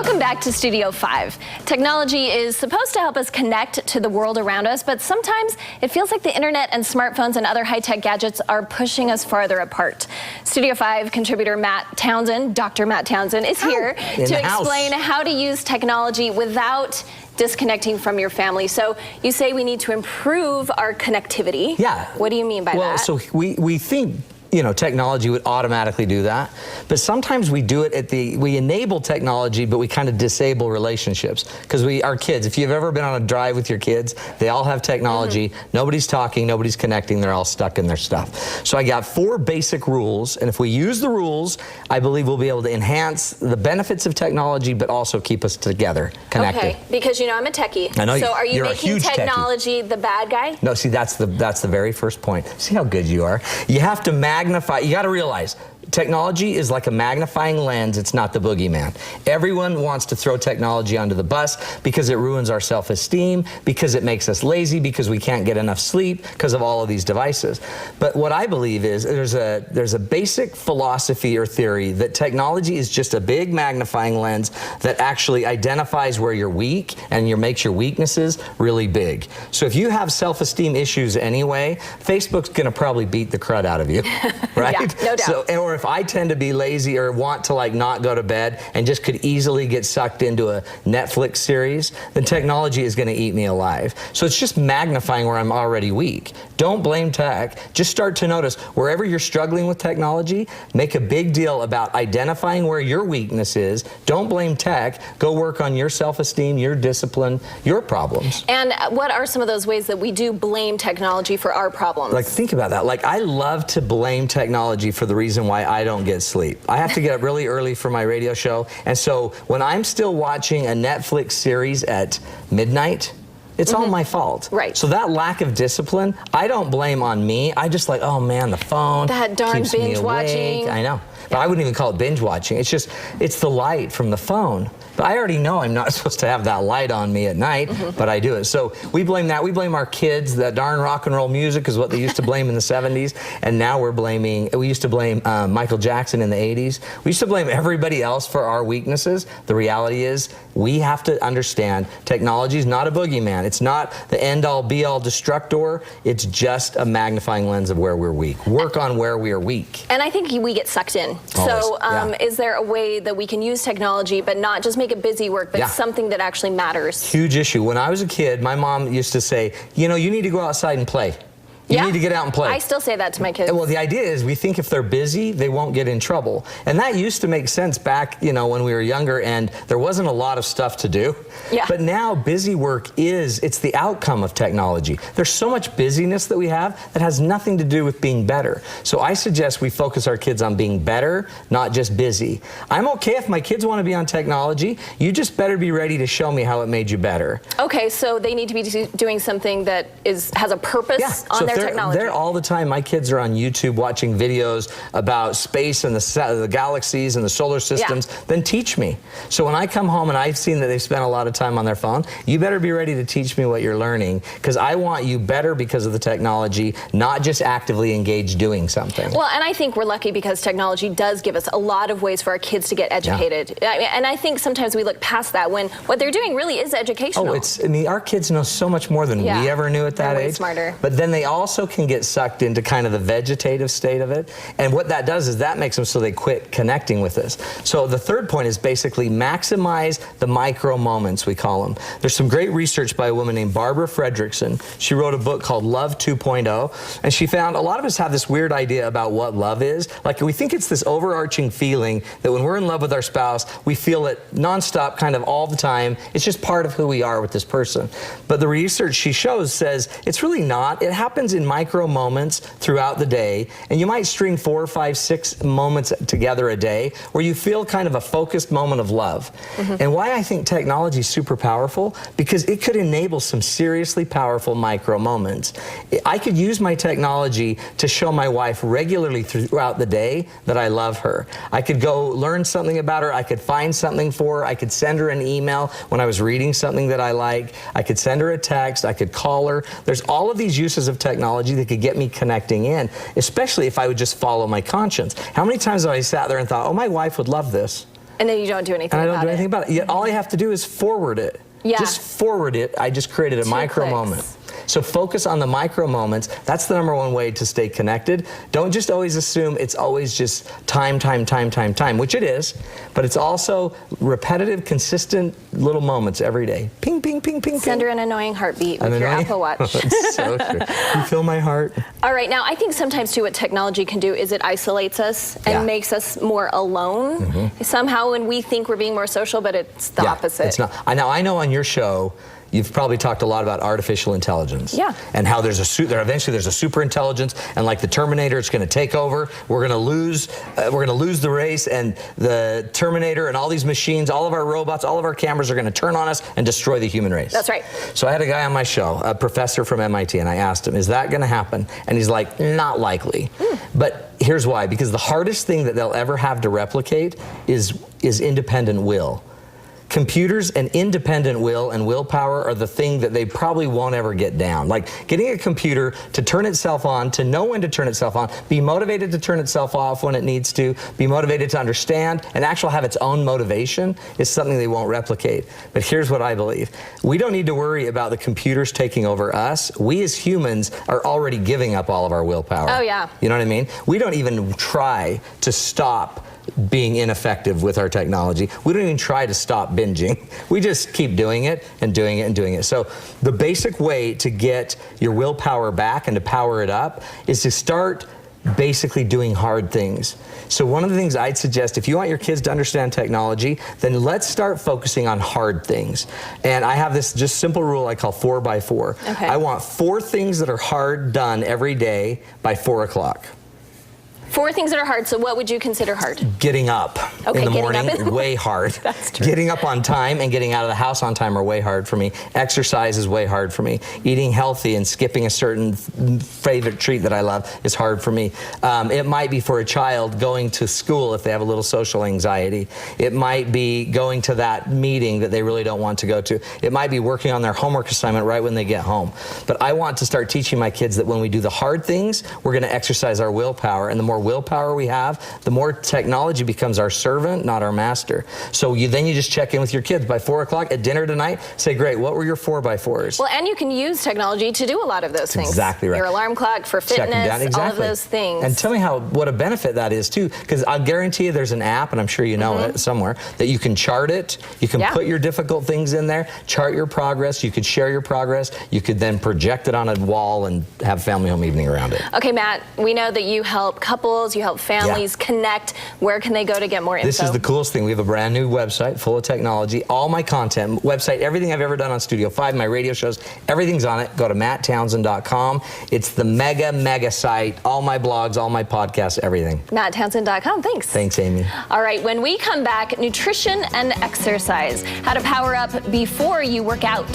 Welcome back to Studio 5. Technology is supposed to help us connect to the world around us, but sometimes it feels like the internet and smartphones and other high-tech gadgets are pushing us farther apart. Studio 5 contributor Matt Townsend, Dr. Matt Townsend, is here to explain how to use technology without disconnecting from your family. So you say we need to improve our connectivity. Yeah. What do you mean by that? Well, so we think, you know, technology would automatically do that, but sometimes we do it we enable technology, but we kind of disable relationships. Because our kids, if you've ever been on a drive with your kids, they all have technology, nobody's talking, nobody's connecting, they're all stuck in their stuff. So I got 4 basic rules, and if we use the rules, I believe we'll be able to enhance the benefits of technology, but also keep us together, connected. Okay, because you know I'm a techie. I know. So are you you're making technology the bad guy? No, see, that's the very first point. See how good you are? You have to magnify. You got to realize technology is like a magnifying lens. It's not the boogeyman. Everyone wants to throw technology onto the bus because it ruins our self-esteem, because it makes us lazy, because we can't get enough sleep because of all of these devices. But what I believe is there's a basic philosophy or theory that technology is just a big magnifying lens that actually identifies where you're weak and makes your weaknesses really big. So if you have self-esteem issues anyway, Facebook's going to probably beat the crud out of you, right? Yeah, no doubt. So, or if I tend to be lazy or want to like not go to bed and just could easily get sucked into a Netflix series, then technology is going to eat me alive. So it's just magnifying where I'm already weak. Don't blame tech. Just start to notice wherever you're struggling with technology, make a big deal about identifying where your weakness is. Don't blame tech. Go work on your self-esteem, your discipline, your problems. And what are some of those ways that we do blame technology for our problems? Like, think about that. Like, I love to blame technology for the reason why I don't get sleep. I have to get up really early for my radio show, and so when I'm still watching a Netflix series at midnight, it's all my fault. Right. So that lack of discipline, I don't blame on me. I just like, oh man, the phone that darn keeps me binge awake. watching. I know. But I wouldn't even call it binge watching. It's just, it's the light from the phone. But I already know I'm not supposed to have that light on me at night, but I do it. So we blame that. We blame our kids. That darn rock and roll music is what they used to blame in the 70s. And now we used to blame Michael Jackson in the 80s. We used to blame everybody else for our weaknesses. The reality is we have to understand technology is not a boogeyman. It's not the end-all, be-all destructor. It's just a magnifying lens of where we're weak. Work on where we are weak. And I think we get sucked in. Always. So is there a way that we can use technology but not just make it busy work, but something that actually matters? Huge issue. When I was a kid, my mom used to say, you know, you need to go outside and play. You need to get out and play. I still say that to my kids. Well, the idea is we think if they're busy, they won't get in trouble. And that used to make sense back, you know, when we were younger and there wasn't a lot of stuff to do. Yeah. But now busy work it's the outcome of technology. There's so much busyness that we have that has nothing to do with being better. So I suggest we focus our kids on being better, not just busy. I'm okay if my kids want to be on technology. You just better be ready to show me how it made you better. Okay, so they need to be doing something that has a purpose on their technology. They're all the time. My kids are on YouTube watching videos about space and the galaxies and the solar systems. Then teach me. So when I come home and I've seen that they've spent a lot of time on their phone, you better be ready to teach me what you're learning, because I want you better because of the technology, not just actively engaged doing something. Well, and I think we're lucky because technology does give us a lot of ways for our kids to get educated. And I think sometimes we look past that when what they're doing really is educational. Oh, I mean, our kids know so much more than we ever knew at that age. Way smarter. But then they also can get sucked into kind of the vegetative state of it. And what that does is that makes them so they quit connecting with us. So the third point is basically maximize the micro moments, we call them. There's some great research by a woman named Barbara Fredrickson. She wrote a book called Love 2.0, and she found a lot of us have this weird idea about what love is. Like, we think it's this overarching feeling that when we're in love with our spouse, we feel it nonstop, kind of all the time. It's just part of who we are with this person. But the research she shows says it's really not. It happens in micro moments throughout the day, and you might string 4, 5, 6 moments together a day where you feel kind of a focused moment of love. And why I think technology is super powerful, because it could enable some seriously powerful micro moments. I could use my technology to show my wife regularly throughout the day that I love her. I could go learn something about her. I could find something for her. I could send her an email when I was reading something that I like. I could send her a text. I could call her. There's all of these uses of technology that could get me connecting in, especially if I would just follow my conscience. How many times have I sat there and thought, oh, my wife would love this? And then you don't do anything and I about don't do anything it. about it. Yet all I have to do is forward it. Yeah. Just forward it. I just created a 2 micro clicks. moment. So focus on the micro moments. That's the #1 way to stay connected. Don't just always assume it's always just time, which it is, but it's also repetitive, consistent little moments every day. Ping, ping, ping, ping, Send ping. her an annoying heartbeat with your Apple Watch. It's so true. You feel my heart? All right, now I think sometimes too what technology can do is it isolates us and makes us more alone. Somehow when we think we're being more social, but it's the opposite. It's not. I know on your show, you've probably talked a lot about artificial intelligence. Yeah. And how eventually there's a super intelligence, and like the Terminator, it's going to take over. We're going to lose the race, and the Terminator and all these machines, all of our robots, all of our cameras are going to turn on us and destroy the human race. That's right. So I had a guy on my show, a professor from MIT, and I asked him, is that going to happen? And he's like, not likely. But here's why, because the hardest thing that they'll ever have to replicate is independent will. Computers and independent will and willpower are the thing that they probably won't ever get down. Like getting a computer to turn itself on, to know when to turn itself on, be motivated to turn itself off when it needs to, be motivated to understand, and actually have its own motivation is something they won't replicate. But here's what I believe. We don't need to worry about the computers taking over us. We as humans are already giving up all of our willpower. Oh, yeah. You know what I mean? We don't even try to stop being ineffective with our technology. We don't even try to stop binging. We just keep doing it and doing it and doing it. So the basic way to get your willpower back and to power it up is to start basically doing hard things. So one of the things I'd suggest, if you want your kids to understand technology, then let's start focusing on hard things. And I have this just simple rule I call 4x4. Okay. I want 4 things that are hard done every day by 4 o'clock. 4 things that are hard, so what would you consider hard? Getting up in the morning, way hard. That's true. Getting up on time and getting out of the house on time are way hard for me. Exercise is way hard for me. Eating healthy and skipping a certain favorite treat that I love is hard for me. It might be for a child going to school if they have a little social anxiety. It might be going to that meeting that they really don't want to go to. It might be working on their homework assignment right when they get home. But I want to start teaching my kids that when we do the hard things, we're going to exercise our willpower, and the more willpower we have, the more technology becomes our servant, not our master. So then you just check in with your kids by 4 o'clock at dinner tonight. Say, great, what were your 4x4s? Well, and you can use technology to do a lot of those things. Exactly right. Your alarm clock for fitness, all of those things. And tell me what a benefit that is too, because I guarantee you there's an app, and I'm sure you know it somewhere, that you can chart it. You can put your difficult things in there, chart your progress. You could share your progress. You could then project it on a wall and have family home evening around it. Okay, Matt, we know that you help couples, you help families connect. Where can they go to get more info? This is the coolest thing. We have a brand new website full of technology. All my content, website, everything I've ever done on Studio 5, my radio shows, everything's on it. Go to matttownsend.com. It's the mega site. All my blogs, all my podcasts, everything. matttownsend.com. Thanks. Thanks, Amy. All right, when we come back, nutrition and exercise. How to power up before you work out.